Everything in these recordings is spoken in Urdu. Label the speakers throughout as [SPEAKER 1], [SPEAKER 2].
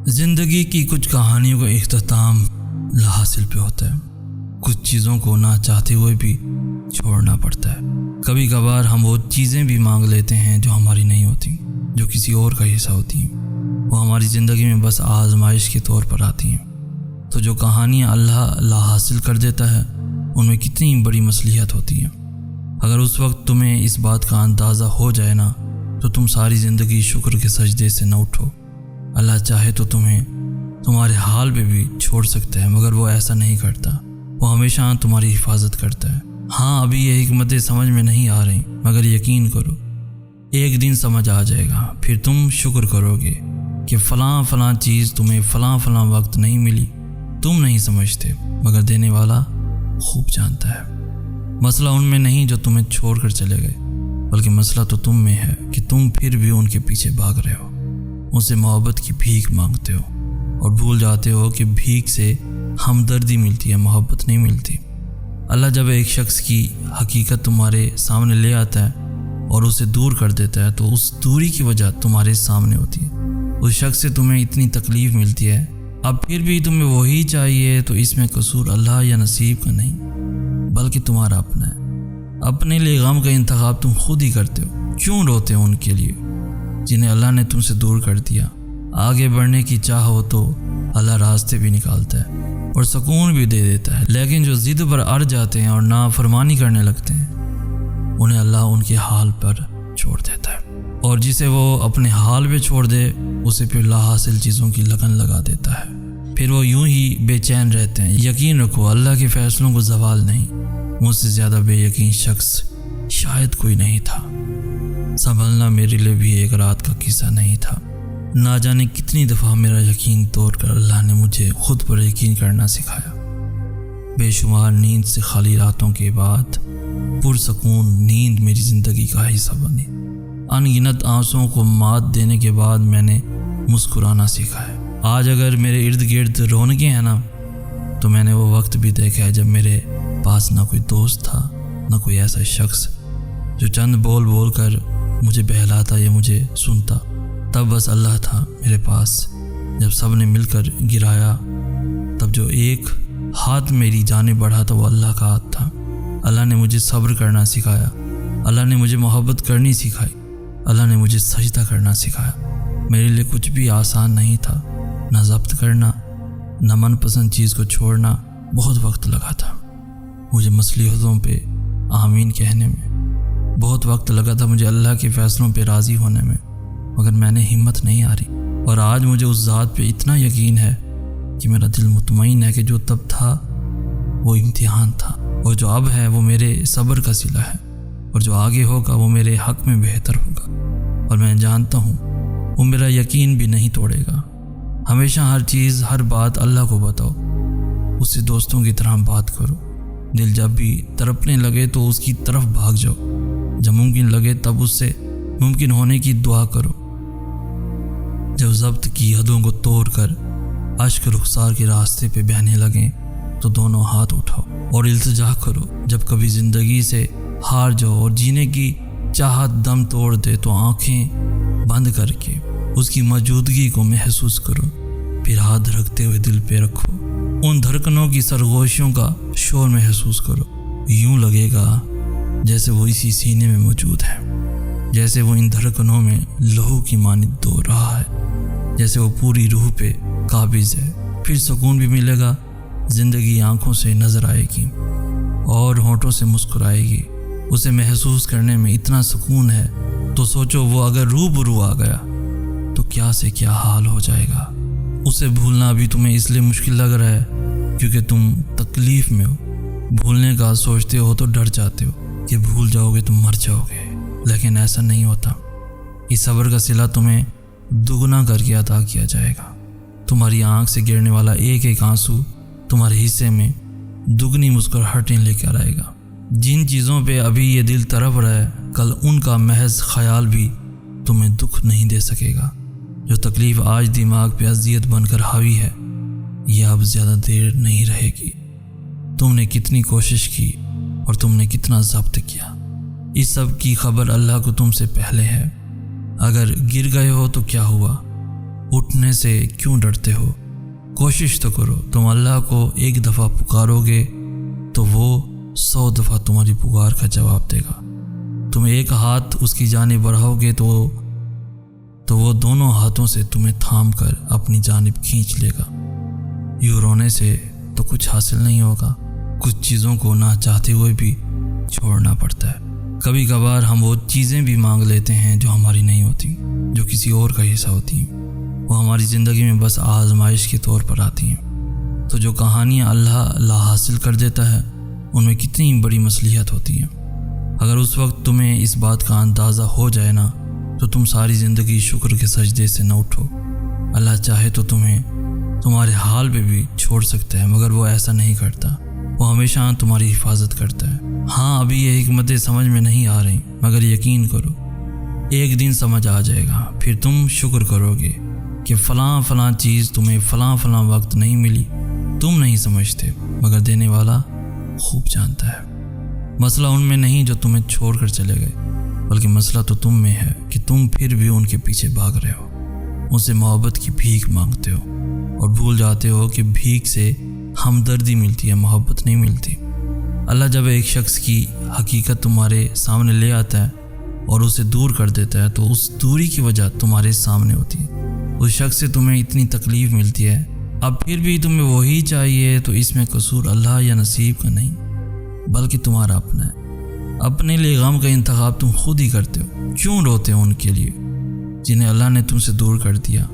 [SPEAKER 1] زندگی کی کچھ کہانیوں کا اختتام لاحاصل پہ ہوتا ہے. کچھ چیزوں کو نہ چاہتے ہوئے بھی چھوڑنا پڑتا ہے. کبھی کبھار ہم وہ چیزیں بھی مانگ لیتے ہیں جو ہماری نہیں ہوتی، جو کسی اور کا حصہ ہوتی ہیں. وہ ہماری زندگی میں بس آزمائش کے طور پر آتی ہیں. تو جو کہانیاں اللہ لاحاصل کر دیتا ہے ان میں کتنی بڑی مصلحت ہوتی ہے. اگر اس وقت تمہیں اس بات کا اندازہ ہو جائے نا تو تم ساری زندگی شکر کے سجدے سے نہ اٹھو. اللہ چاہے تو تمہیں تمہارے حال پہ بھی چھوڑ سکتا ہے، مگر وہ ایسا نہیں کرتا. وہ ہمیشہ تمہاری حفاظت کرتا ہے. ہاں ابھی یہ حکمتیں سمجھ میں نہیں آ رہی، مگر یقین کرو ایک دن سمجھ آ جائے گا. پھر تم شکر کرو گے کہ فلاں چیز تمہیں فلاں وقت نہیں ملی. تم نہیں سمجھتے، مگر دینے والا خوب جانتا ہے. مسئلہ ان میں نہیں جو تمہیں چھوڑ کر چلے گئے، بلکہ مسئلہ تو تم میں ہے کہ تم پھر بھی ان کے پیچھے بھاگ رہے ہو، ان سے محبت کی بھیک مانگتے ہو اور بھول جاتے ہو کہ بھیک سے ہمدردی ملتی ہے، محبت نہیں ملتی. اللہ جب ایک شخص کی حقیقت تمہارے سامنے لے آتا ہے اور اسے دور کر دیتا ہے تو اس دوری کی وجہ تمہارے سامنے ہوتی ہے. اس شخص سے تمہیں اتنی تکلیف ملتی ہے، اب پھر بھی تمہیں وہی چاہیے، تو اس میں قصور اللہ یا نصیب کا نہیں بلکہ تمہارا اپنا ہے. اپنے لیے غم کا انتخاب تم خود ہی کرتے ہو. کیوں روتے ہو ان کے لیے جنہیں اللہ نے تم سے دور کر دیا؟ آگے بڑھنے کی چاہ ہو تو اللہ راستے بھی نکالتا ہے اور سکون بھی دے دیتا ہے. لیکن جو ضد پر اڑ جاتے ہیں اور نافرمانی کرنے لگتے ہیں انہیں اللہ ان کے حال پر چھوڑ دیتا ہے، اور جسے وہ اپنے حال پہ چھوڑ دے اسے پھر لاحاصل چیزوں کی لگن لگا دیتا ہے. پھر وہ یوں ہی بے چین رہتے ہیں. یقین رکھو اللہ کے فیصلوں کو زوال نہیں. مجھ سے زیادہ بے یقین شخص شاید کوئی نہیں تھا. سنبھلنا میرے لیے بھی ایک رات کا قصہ نہیں تھا. نہ جانے کتنی دفعہ میرا یقین توڑ کر اللہ نے مجھے خود پر یقین کرنا سکھایا. بے شمار نیند سے خالی راتوں کے بعد پرسکون نیند میری زندگی کا حصہ بنی. ان گنت آنسوؤں کو مات دینے کے بعد میں نے مسکرانا سیکھا ہے. آج اگر میرے ارد گرد رونقیں ہیں نا تو میں نے وہ وقت بھی دیکھا ہے جب میرے پاس نہ کوئی دوست تھا، نہ کوئی ایسا شخص جو چند بول کر مجھے بہلاتا یا مجھے سنتا. تب بس اللہ تھا میرے پاس. جب سب نے مل کر گرایا تب جو ایک ہاتھ میری جانب بڑھا تھا وہ اللہ کا ہاتھ تھا. اللہ نے مجھے صبر کرنا سکھایا. اللہ نے مجھے محبت کرنی سکھائی. اللہ نے مجھے سجدہ کرنا سکھایا. میرے لیے کچھ بھی آسان نہیں تھا، نہ ضبط کرنا، نہ من پسند چیز کو چھوڑنا. بہت وقت لگا تھا مجھے مصلحتوں پہ آمین کہنے میں. بہت وقت لگا تھا مجھے اللہ کے فیصلوں پہ راضی ہونے میں، مگر میں نے ہمت نہیں ہاری. اور آج مجھے اس ذات پہ اتنا یقین ہے کہ میرا دل مطمئن ہے کہ جو تب تھا وہ امتحان تھا، اور جو اب ہے وہ میرے صبر کا صلہ ہے، اور جو آگے ہوگا وہ میرے حق میں بہتر ہوگا. اور میں جانتا ہوں وہ میرا یقین بھی نہیں توڑے گا. ہمیشہ ہر چیز، ہر بات اللہ کو بتاؤ. اس سے دوستوں کی طرح بات کرو. دل جب بھی تڑپنے لگے تو اس کی طرف بھاگ جاؤ. جب ممکن لگے تب اس سے ممکن ہونے کی دعا کرو. جب ضبط کی حدوں کو توڑ کر اشک رخسار کے راستے پہ بہنے لگیں تو دونوں ہاتھ اٹھاؤ اور التجا کرو. جب کبھی زندگی سے ہار جاؤ اور جینے کی چاہت دم توڑ دے تو آنکھیں بند کر کے اس کی موجودگی کو محسوس کرو. پھر ہاتھ رکھتے ہوئے دل پہ رکھو. ان دھڑکنوں کی سرگوشیوں کا شور محسوس کرو. یوں لگے گا جیسے وہ اسی سینے میں موجود ہے، جیسے وہ ان دھڑکنوں میں لہو کی مانند دو رہا ہے، جیسے وہ پوری روح پہ قابض ہے. پھر سکون بھی ملے گا. زندگی آنکھوں سے نظر آئے گی اور ہونٹوں سے مسکرائے گی. اسے محسوس کرنے میں اتنا سکون ہے تو سوچو وہ اگر روبرو آ گیا تو کیا سے کیا حال ہو جائے گا. اسے بھولنا بھی تمہیں اس لیے مشکل لگ رہا ہے کیونکہ تم تکلیف میں ہو. بھولنے کا سوچتے ہو تو ڈر جاتے ہو کہ بھول جاؤ گے تو مر جاؤ گے، لیکن ایسا نہیں ہوتا. اس صبر کا صلہ تمہیں دگنا کر کے عطا کیا جائے گا. تمہاری آنکھ سے گرنے والا ایک ایک آنسو تمہارے حصے میں دگنی مسکراہٹیں لے کر آئے گا. جن چیزوں پہ ابھی یہ دل تڑپ رہا ہے کل ان کا محض خیال بھی تمہیں دکھ نہیں دے سکے گا. جو تکلیف آج دماغ پہ اذیت بن کر حاوی ہے یہ اب زیادہ دیر نہیں رہے گی. تم نے کتنی کوشش کی اور تم نے کتنا ضبط کیا، اس سب کی خبر اللہ کو تم سے پہلے ہے. اگر گر گئے ہو تو کیا ہوا، اٹھنے سے کیوں ڈرتے ہو؟ کوشش تو کرو، تم اللہ کو ایک دفعہ پکارو گے تو وہ 100 دفعہ تمہاری پکار کا جواب دے گا۔ تم ایک ہاتھ اس کی جانب بڑھاؤ گے تو وہ دونوں ہاتھوں سے تمہیں تھام کر اپنی جانب کھینچ لے گا۔ یوں رونے سے تو کچھ حاصل نہیں ہوگا، کچھ چیزوں کو نہ چاہتے ہوئے بھی چھوڑنا پڑتا ہے۔ کبھی کبھار ہم وہ چیزیں بھی مانگ لیتے ہیں جو ہماری نہیں ہوتی، جو کسی اور کا حصہ ہوتی ہیں، وہ ہماری زندگی میں بس آزمائش کے طور پر آتی ہیں۔ تو جو کہانیاں اللہ لا حاصل کر دیتا ہے ان میں کتنی بڑی مصلحت ہوتی ہے۔ اگر اس وقت تمہیں اس بات کا اندازہ ہو جائے نا تو تم ساری زندگی شکر کے سجدے سے نہ اٹھو۔ اللہ چاہے تو تمہیں تمہارے حال پہ بھی چھوڑ سکتا ہے، مگر وہ ایسا نہیں کرتا، وہ ہمیشہ تمہاری حفاظت کرتا ہے۔ ہاں ابھی یہ حکمتیں سمجھ میں نہیں آ رہی، مگر یقین کرو ایک دن سمجھ آ جائے گا، پھر تم شکر کرو گے کہ فلاں چیز تمہیں فلاں وقت نہیں ملی۔ تم نہیں سمجھتے مگر دینے والا خوب جانتا ہے۔ مسئلہ ان میں نہیں جو تمہیں چھوڑ کر چلے گئے، بلکہ مسئلہ تو تم میں ہے کہ تم پھر بھی ان کے پیچھے بھاگ رہے ہو، ان سے محبت کی بھیک مانگتے ہو اور بھول جاتے ہو کہ بھیک سے ہمدردی ملتی ہے، محبت نہیں ملتی۔ اللہ جب ایک شخص کی حقیقت تمہارے سامنے لے آتا ہے اور اسے دور کر دیتا ہے تو اس دوری کی وجہ تمہارے سامنے ہوتی ہے۔ اس شخص سے تمہیں اتنی تکلیف ملتی ہے، اب پھر بھی تمہیں وہی چاہیے، تو اس میں قصور اللہ یا نصیب کا نہیں بلکہ تمہارا اپنا ہے۔ اپنے لیے غم کا انتخاب تم خود ہی کرتے ہو۔ کیوں روتے ہو ان کے لیے جنہیں اللہ نے تم سے دور کر دیا؟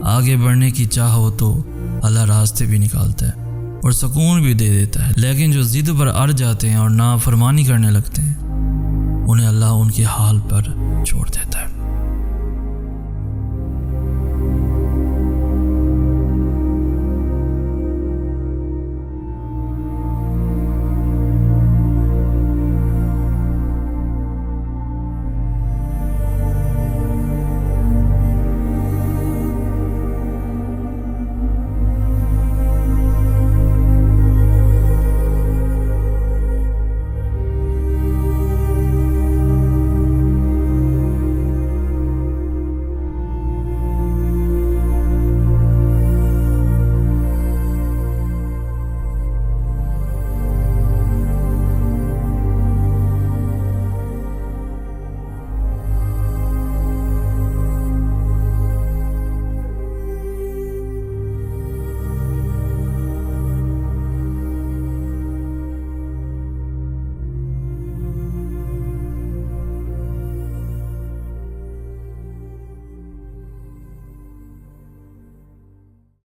[SPEAKER 1] آگے بڑھنے کی چاہ ہو تو اللہ راستے بھی نکالتا ہے اور سکون بھی دے دیتا ہے، لیکن جو ضد پر اڑ جاتے ہیں اور نافرمانی کرنے لگتے ہیں انہیں اللہ ان کے حال پر چھوڑ دیتا ہے۔